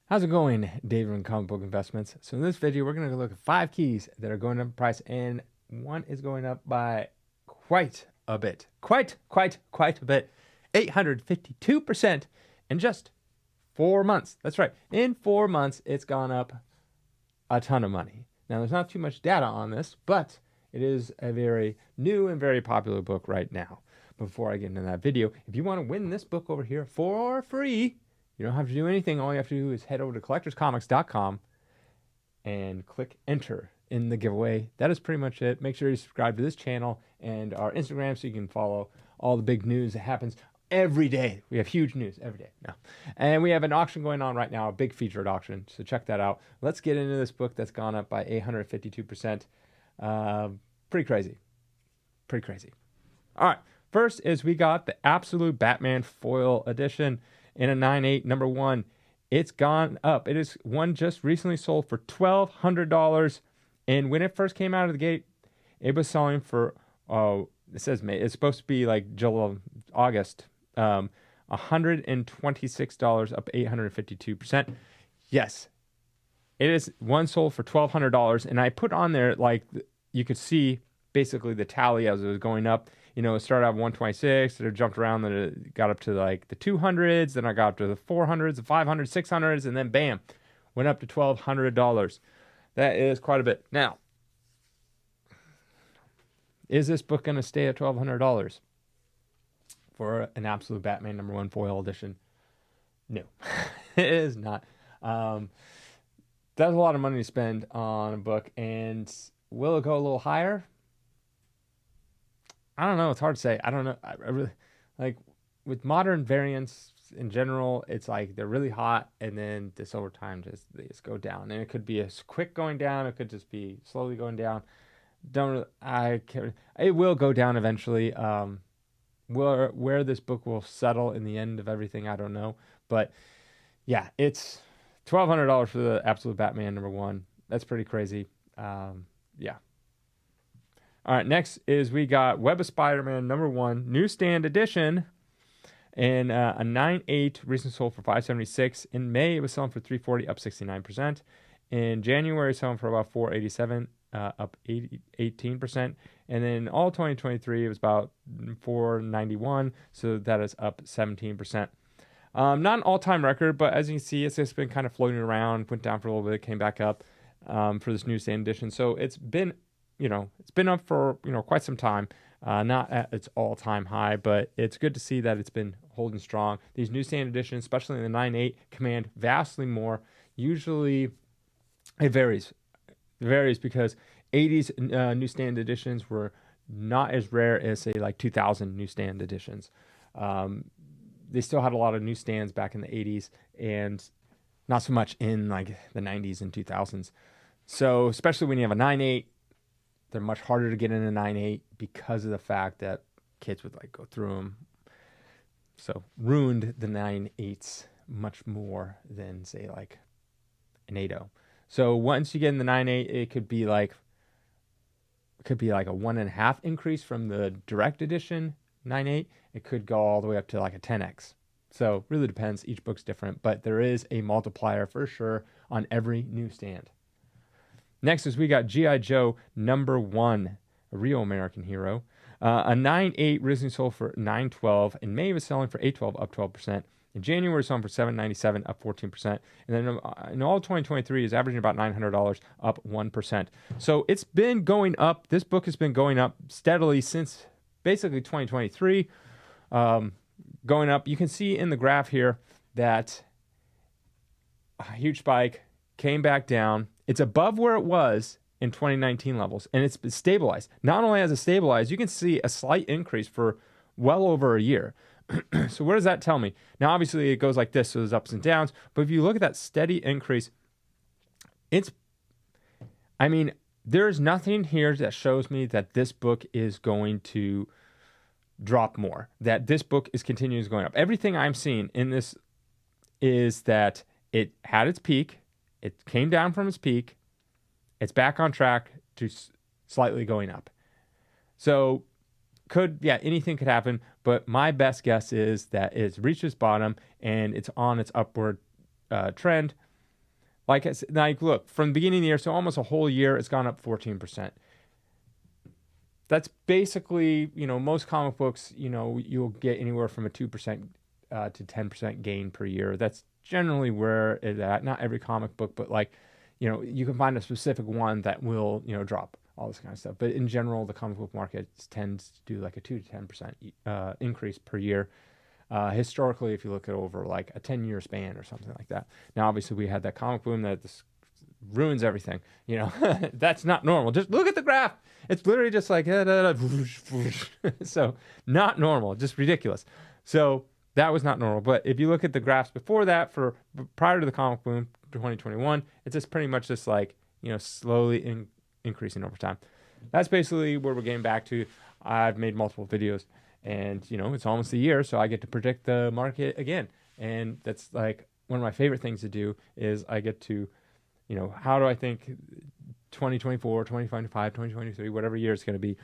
How's it going, David from Comic Book Investments? So in this video, we're going to look at 5 keys that are going up in price, and one is going up by quite a bit. Quite a bit. 852% in just 4 months. That's right. In 4 months, it's gone up a ton of money. Now, there's not too much data on this, but it is a very new and very popular book right now. Before I get into that video, if you want to win this book over here for free, you don't have to do anything. All you have to do is head over to collectorscomics.com and click enter in the giveaway. That is pretty much it. Make sure you subscribe to this channel and our Instagram so you can follow all the big news that happens every day. We have huge news every day now. And we have an auction going on right now, a big featured auction. So check that out. Let's get into this book that's gone up by 852%. Pretty crazy. Pretty crazy. All right. First is we got the Absolute Batman Foil Edition in a 9/8 number 1. It's gone up. It is one just recently sold for $1,200. And when it first came out of the gate, it was selling for, it says May. It's supposed to be like July, August. $126, up 852%. Yes, it is one sold for $1,200. And I put on there, like, you could see basically the tally as it was going up. You know, it started out 126, then it jumped around, then it got up to like the 200s, then I got up to the 400s, the 500s, 600s, and then bam, went up to $1,200. That is quite a bit. Now, is this book going to stay at $1,200 for an Absolute Batman number 1 foil edition? No, it is not. That's a lot of money to spend on a book, and will it go a little higher? I don't know. It's hard to say. I don't know. I really, like, with modern variants in general, it's like they're really hot, and then this over time they just go down. And it could be a quick going down. It could just be slowly going down. I can't. It will go down eventually. Where this book will settle in the end of everything, I don't know. But yeah, it's $1,200 for the Absolute Batman number 1. That's pretty crazy. Yeah. All right, next is we got Web of Spider-Man number 1, newsstand edition, and a 9/8 recently sold for $576. In May, it was selling for $340, up 69%. In January, selling for about $487, up 18%. And then all 2023, it was about $491, so that is up 17%. Not an all-time record, but as you can see, it's just been kind of floating around, went down for a little bit, came back up for this newsstand edition. So it's been it's been up for, quite some time. Not at its all-time high, but it's good to see that it's been holding strong. These newsstand editions, especially in the 9/8, command vastly more. Usually, it varies. It varies because 80s newsstand editions were not as rare as, say, like 2000 newsstand editions. They still had a lot of newsstands back in the 80s, and not so much in like the 90s and 2000s. So, especially when you have a 9/8, they're much harder to get in a 9/8 because of the fact that kids would like go through them. So ruined the 9/8s much more than, say, like an 8/0. So once you get in the 9/8, it could be like a 1.5 increase from the direct edition 9/8. It could go all the way up to like a 10x. So really depends. Each book's different, but there is a multiplier for sure on every newsstand. Next is we got G.I. Joe number 1, a real American hero. A 9/8 recently sold for $912. In May, it was selling for $812, up 12%. In January, selling for $797, up 14%. And then in all 2023, is averaging about $900, up 1%. So it's been going up. This book has been going up steadily since basically 2023. Going up. You can see in the graph here that a huge spike, came back down. It's above where it was in 2019 levels, and it's stabilized. Not only has it stabilized, you can see a slight increase for well over a year. So what does that tell me? Now, obviously, it goes like this, so there's ups and downs. But if you look at that steady increase, there's nothing here that shows me that this book is going to drop more, that this book is continuing going up. Everything I'm seeing in this is that it had its peak, it came down from its peak, it's back on track to slightly going up. So anything could happen, but my best guess is that it's reached its bottom and it's on its upward trend. like look, from the beginning of the year, so almost a whole year, it's gone up 14%. That's basically, most comic books, you'll get anywhere from a 2% to 10% gain per year. That's generally where it's at. Not every comic book, but like, you can find a specific one that will, drop all this kind of stuff. But in general, the comic book market tends to do like a 2 to 10% increase per year. Historically, if you look at over like a 10-year span or something like that. Now, obviously, we had that comic boom that ruins everything. That's not normal. Just look at the graph. It's literally just like, so not normal, just ridiculous. So that was not normal. But if you look at the graphs before that, prior to the comic boom, 2021, it's just pretty much just like, slowly increasing over time. That's basically where we're getting back to. I've made multiple videos, and it's almost a year, so I get to predict the market again. And that's like one of my favorite things to do is I get to, how do I think 2024, 2025, 2023, whatever year it's going to be,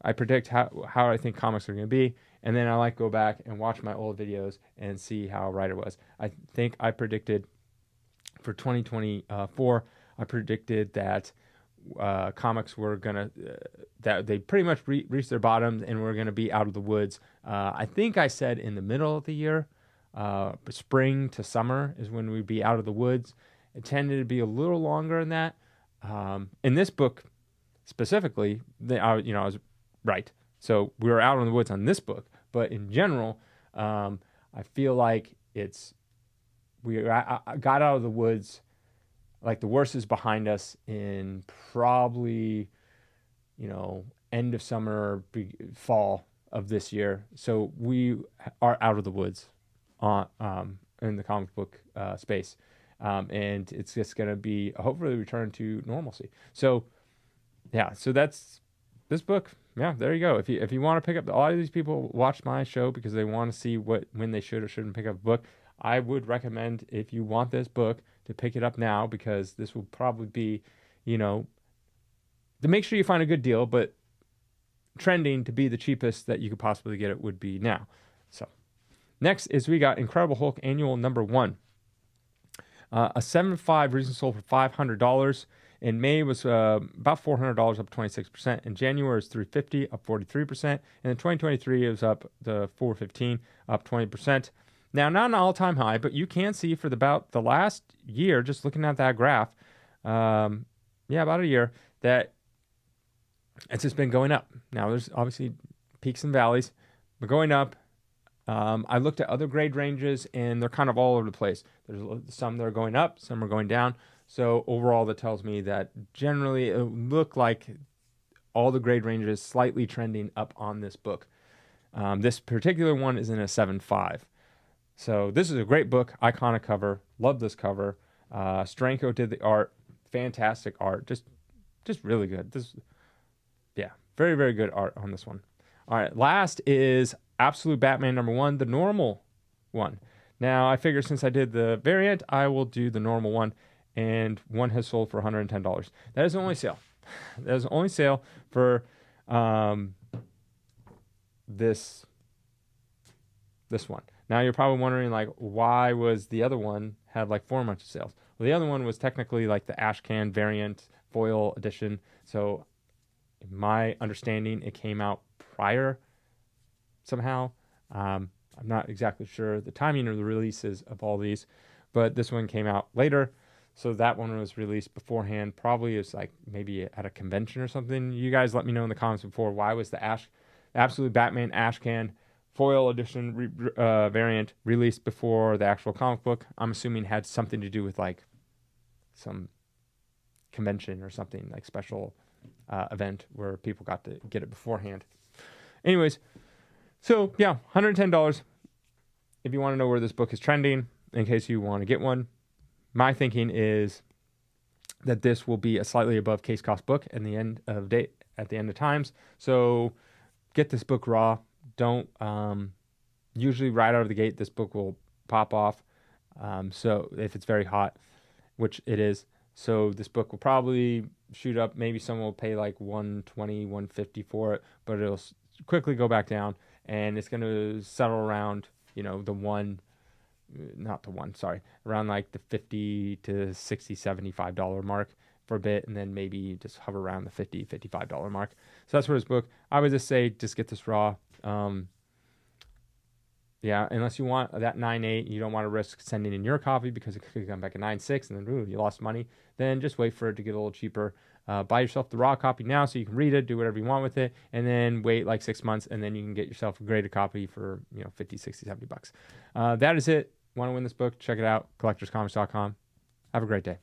I predict how I think comics are going to be, and then I like go back and watch my old videos and see how right it was. I think I predicted for 2024, I predicted that comics were gonna that they pretty much reached their bottoms and we're gonna be out of the woods. I think I said in the middle of the year, spring to summer is when we'd be out of the woods. It tended to be a little longer than that. In this book specifically, I was right. So we were out in the woods on this book, but in general, I feel like I got out of the woods. Like the worst is behind us in probably, end of summer, fall of this year. So we are out of the woods in the comic book space. And it's just going to be hopefully return to normalcy. So, yeah, so that's this book. Yeah, there you go. If you want to pick up, a lot of these people watch my show because they want to see when they should or shouldn't pick up a book. I would recommend, if you want this book, to pick it up now, because this will probably be, to make sure you find a good deal, but trending to be the cheapest that you could possibly get it would be now. So next is we got Incredible Hulk Annual #1. A 7.5 recently sold for $500. In May was about $400, up 26%. In January it was $350, up 43%. And in 2023 it was up to $415, up 20%. Now, not an all-time high, but you can see for about the last year, just looking at that graph, about a year, that it's just been going up. Now, there's obviously peaks and valleys, but going up. I looked at other grade ranges, and they're kind of all over the place. There's some that are going up, some are going down. So overall, that tells me that generally it looked like all the grade ranges slightly trending up on this book. This particular one is in a 7.5. So this is a great book, iconic cover. Love this cover. Steranko did the art, fantastic art, just really good. Very, very good art on this one. All right, last is Absolute Batman #1, the normal one. Now I figure since I did the variant, I will do the normal one, and one has sold for $110. That is the only sale. That is the only sale for this one. Now you're probably wondering, like, why was the other one had like 4 months of sales? Well, the other one was technically like the Ashcan variant foil edition. So in my understanding, it came out prior somehow. I'm not exactly sure the timing of the releases of all these, but this one came out later. So that one was released beforehand. Probably it's like maybe at a convention or something. You guys let me know in the comments before, why was the Absolute Batman Ashcan foil edition variant released before the actual comic book? I'm assuming had something to do with like some convention or something, like special event where people got to get it beforehand. Anyways, so yeah, $110. If you want to know where this book is trending, in case you want to get one, my thinking is that this will be a slightly above case cost book at the end of times. So get this book raw. Don't usually right out of the gate this book will pop off. So if it's very hot, which it is, so this book will probably shoot up. Maybe someone will pay like $120, $150 for it, but it'll quickly go back down, and it's going to settle around the not the one, sorry, around like the 50 to 60, $75 mark for a bit, and then maybe just hover around the 50, $55 mark. So that's for his book. I would just say just get this raw. Yeah, unless you want that 9.8, you don't want to risk sending in your copy because it could come back at 9.6 and then ooh, you lost money. Then just wait for it to get a little cheaper. Buy yourself the raw copy now so you can read it, do whatever you want with it, and then wait like 6 months, and then you can get yourself a graded copy for 50, 60, $70. That is it. Want to win this book? Check it out, collectorscomics.com. Have a great day.